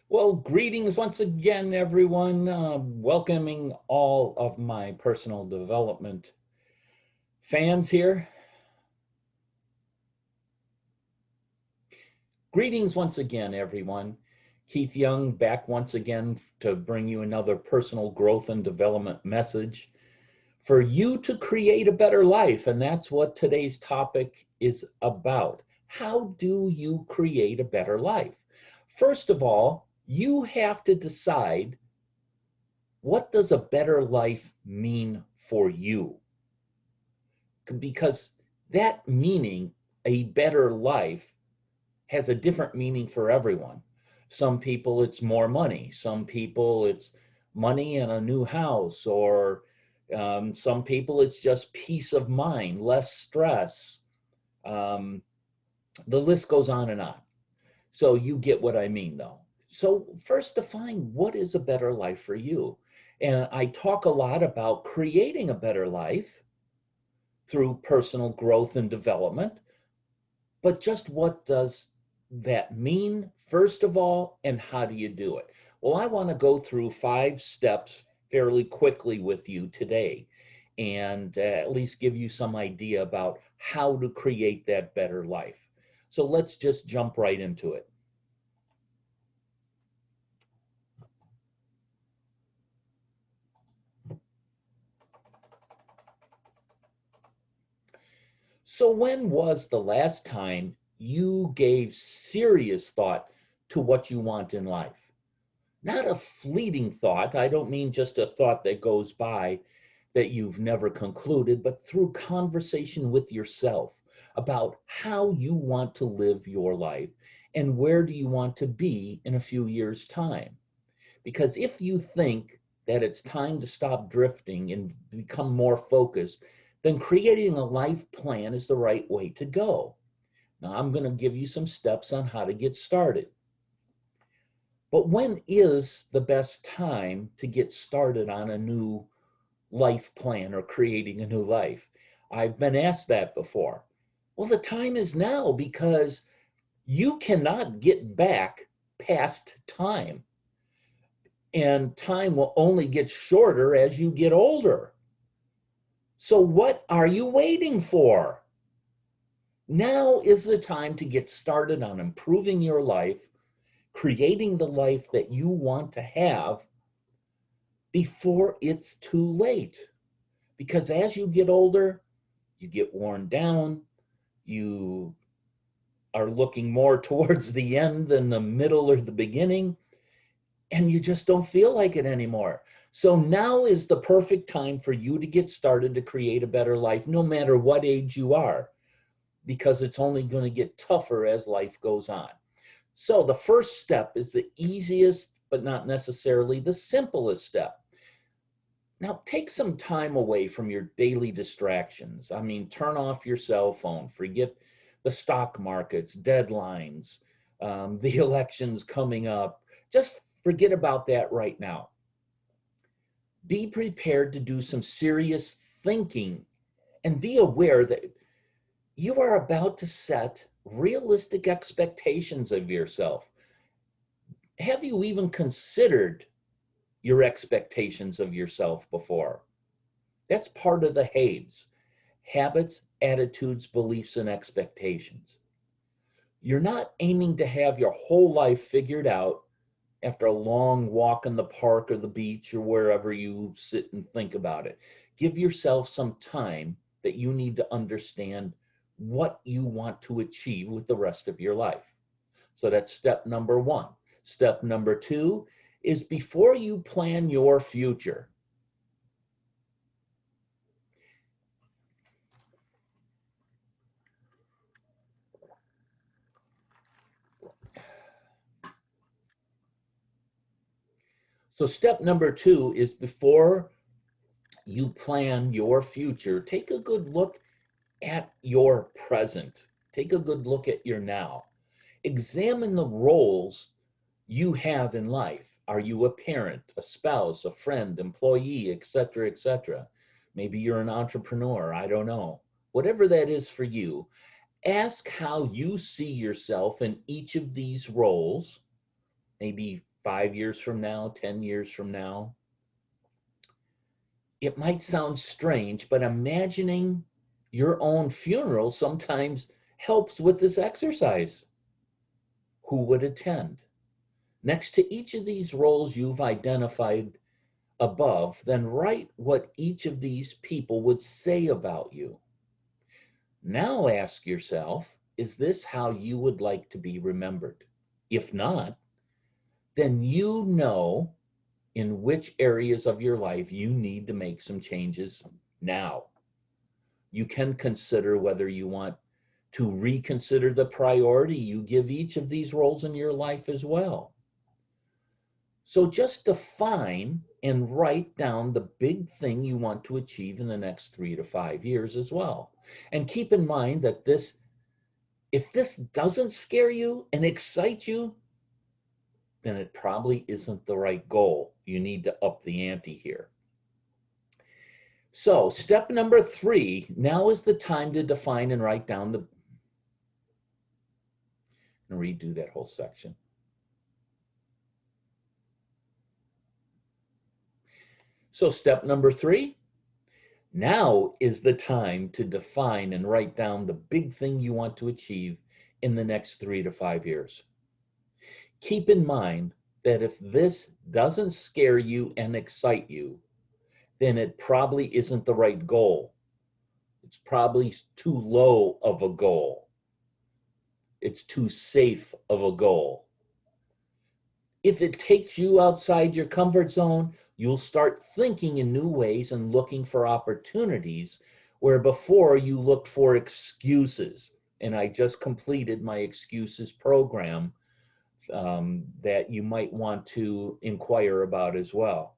Well, greetings once again, everyone. Welcoming all of my personal development fans here. Greetings once again, everyone. Keith Young back once again to bring you another personal growth and development message for you to create a better life. And that's what today's topic is about. How do you create a better life? First of all, you have to decide, what does a better life mean for you? Because that meaning, a better life, has a different meaning for everyone. Some people it's more money, some people it's money and a new house, or some people it's just peace of mind, less stress. Um, the list goes on and on. So you get what I mean, though. So first define, what is a better life for you? And I talk a lot about creating a better life through personal growth and development. But just what does that mean, first of all, and how do you do it? Well, I want to go through 5 steps fairly quickly with you today, and at least give you some idea about how to create that better life. So let's just jump right into it. So when was the last time you gave serious thought to what you want in life? Not a fleeting thought. I don't mean just a thought that goes by that you've never concluded, but through conversation with yourself about how you want to live your life and where do you want to be in a few years' time. Because if you think that it's time to stop drifting and become more focused, then creating a life plan is the right way to go. Now, I'm going to give you some steps on how to get started. But when is the best time to get started on a new life plan or creating a new life? I've been asked that before. Well, the time is now, because you cannot get back past time. And time will only get shorter as you get older. So, what are you waiting for? Now is the time to get started on improving your life, creating the life that you want to have before it's too late. Because as you get older, you get worn down, you are looking more towards the end than the middle or the beginning, and you just don't feel like it anymore. So now is the perfect time for you to get started to create a better life, no matter what age you are, because it's only going to get tougher as life goes on. So the first step is the easiest, but not necessarily the simplest step. Now, take some time away from your daily distractions. I mean, turn off your cell phone, forget the stock markets, deadlines, the elections coming up. Just forget about that right now. Be prepared to do some serious thinking and be aware that you are about to set realistic expectations of yourself. Have you even considered your expectations of yourself before? That's part of the HABES: habits, attitudes, beliefs, and expectations. You're not aiming to have your whole life figured out after a long walk in the park or the beach or wherever you sit and think about it. Give yourself some time that you need to understand what you want to achieve with the rest of your life. So that's step number 1. Step number 2 is, before you plan your future, so step number 2 is, before you plan your future, take a good look at your present. Take a good look at your now. Examine the roles you have in life. Are you a parent, a spouse, a friend, employee, etc., etc.? Maybe you're an entrepreneur, I don't know. Whatever that is for you, ask how you see yourself in each of these roles, maybe 5 years from now, 10 years from now. It might sound strange, but imagining your own funeral sometimes helps with this exercise. Who would attend? Next to each of these roles you've identified above, then write what each of these people would say about you. Now ask yourself, is this how you would like to be remembered? If not, then you know in which areas of your life you need to make some changes now. You can consider whether you want to reconsider the priority you give each of these roles in your life as well. So just define and write down the big thing you want to achieve in the next 3 to 5 years as well. And keep in mind that if this doesn't scare you and excite you, then it probably isn't the right goal. You need to up the ante here. So step number 3, now is the time to define and write down and redo that whole section. So step number 3, now is the time to define and write down the big thing you want to achieve in the next 3 to 5 years. Keep in mind that if this doesn't scare you and excite you, then it probably isn't the right goal. It's probably too low of a goal. It's too safe of a goal. If it takes you outside your comfort zone, you'll start thinking in new ways and looking for opportunities where before you looked for excuses. And I just completed my excuses program that you might want to inquire about as well.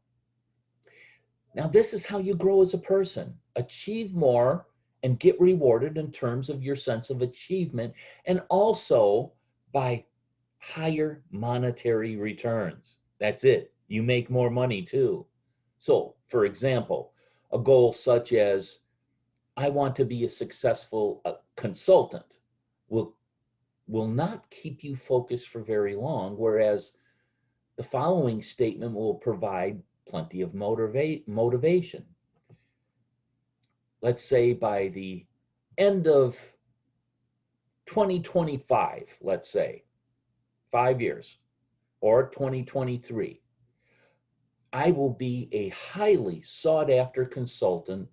Now, this is how you grow as a person. Achieve more and get rewarded in terms of your sense of achievement, and also by higher monetary returns. That's it. You make more money too. So, for example, a goal such as, I want to be a successful consultant will not keep you focused for very long, whereas the following statement will provide plenty of motivation. Let's say by the end of 2025, let's say, 5 years, or 2023, I will be a highly sought after consultant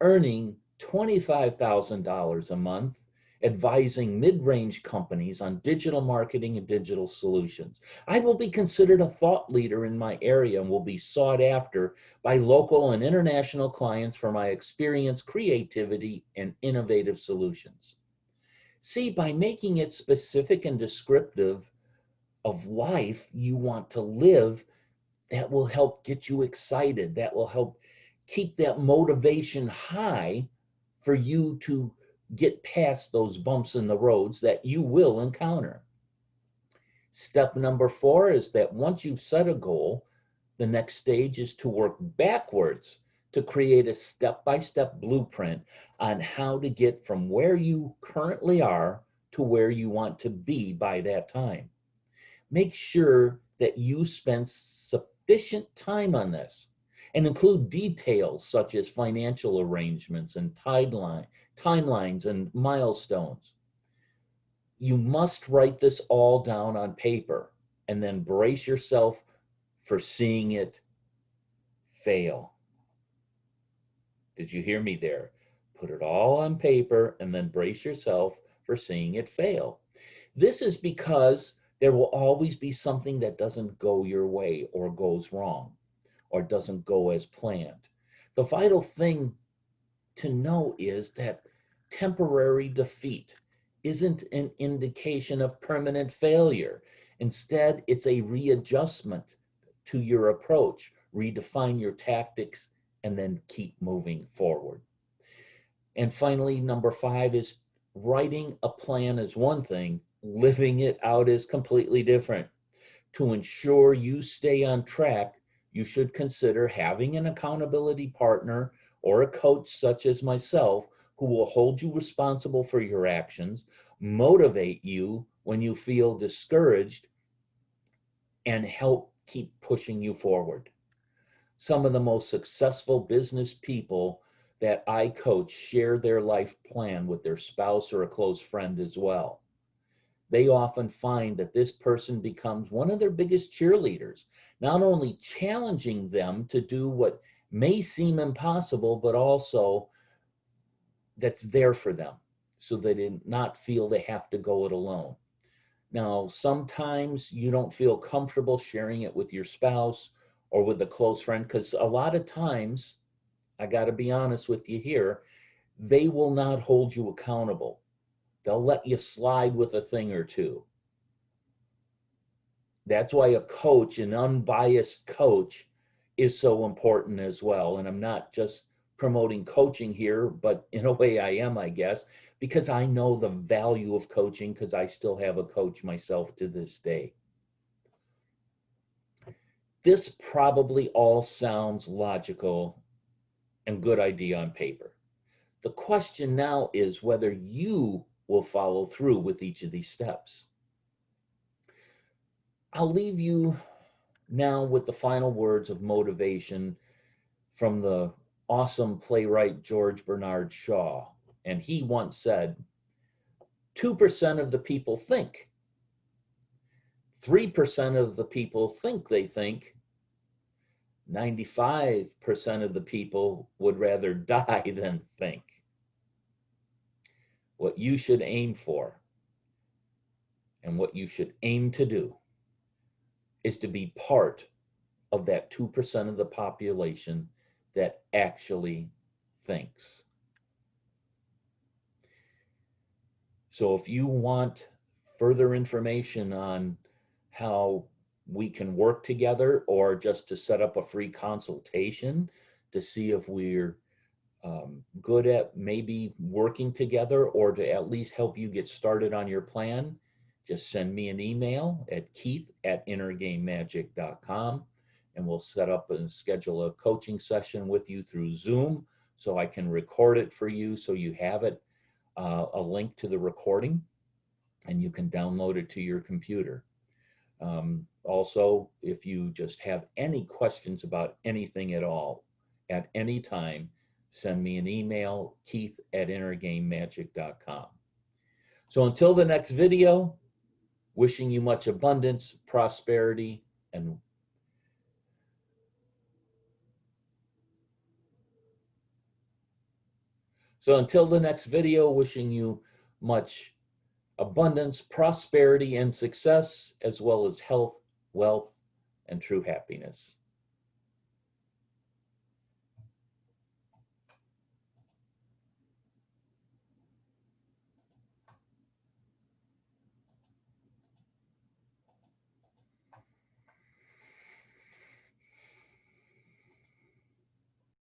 earning $25,000 a month, advising mid-range companies on digital marketing and digital solutions. I will be considered a thought leader in my area and will be sought after by local and international clients for my experience, creativity, and innovative solutions. See, by making it specific and descriptive of life you want to live, that will help get you excited. That will help keep that motivation high for you to get past those bumps in the roads that you will encounter. Step number 4 is that once you've set a goal, the next stage is to work backwards to create a step-by-step blueprint on how to get from where you currently are to where you want to be by that time. Make sure that you spend sufficient time on this and include details such as financial arrangements and timelines and milestones. You must write this all down on paper and then brace yourself for seeing it fail. Did you hear me there? Put it all on paper and then brace yourself for seeing it fail. This is because there will always be something that doesn't go your way or goes wrong or doesn't go as planned. The vital thing to know is that temporary defeat isn't an indication of permanent failure. Instead, it's a readjustment to your approach. Redefine your tactics and then keep moving forward. And finally, number 5 is writing a plan is one thing, living it out is completely different. To ensure you stay on track, you should consider having an accountability partner or a coach such as myself who will hold you responsible for your actions, motivate you when you feel discouraged, and help keep pushing you forward. Some of the most successful business people that I coach share their life plan with their spouse or a close friend as well. They often find that this person becomes one of their biggest cheerleaders, not only challenging them to do what may seem impossible, but also that's there for them so they did not feel they have to go it alone. Now, sometimes you don't feel comfortable sharing it with your spouse or with a close friend because a lot of times, I got to be honest with you here, they will not hold you accountable. They'll let you slide with a thing or two. That's why a coach, an unbiased coach, is so important as well. And I'm not just promoting coaching here, but in a way I am, I guess, because I know the value of coaching because I still have a coach myself to this day. This probably all sounds logical and good idea on paper. The question now is whether you will follow through with each of these steps. I'll leave you now with the final words of motivation from the awesome playwright George Bernard Shaw. And he once said, 2% of the people think, 3% of the people think they think, 95% of the people would rather die than think. What you should aim for and what you should aim to do is to be part of that 2% of the population that actually thinks. So if you want further information on how we can work together or just to set up a free consultation to see if we're good at maybe working together or to at least help you get started on your plan, just send me an email at keith@innergamemagic.com and we'll set up and schedule a coaching session with you through Zoom so I can record it for you so you have it, a link to the recording, and you can download it to your computer. Also, if you just have any questions about anything at all, at any time, send me an email, keith@innergamemagic.com. So until the next video, wishing you much abundance, prosperity, and until the next video, wishing you much abundance, prosperity, and success, as well as health, wealth, and true happiness.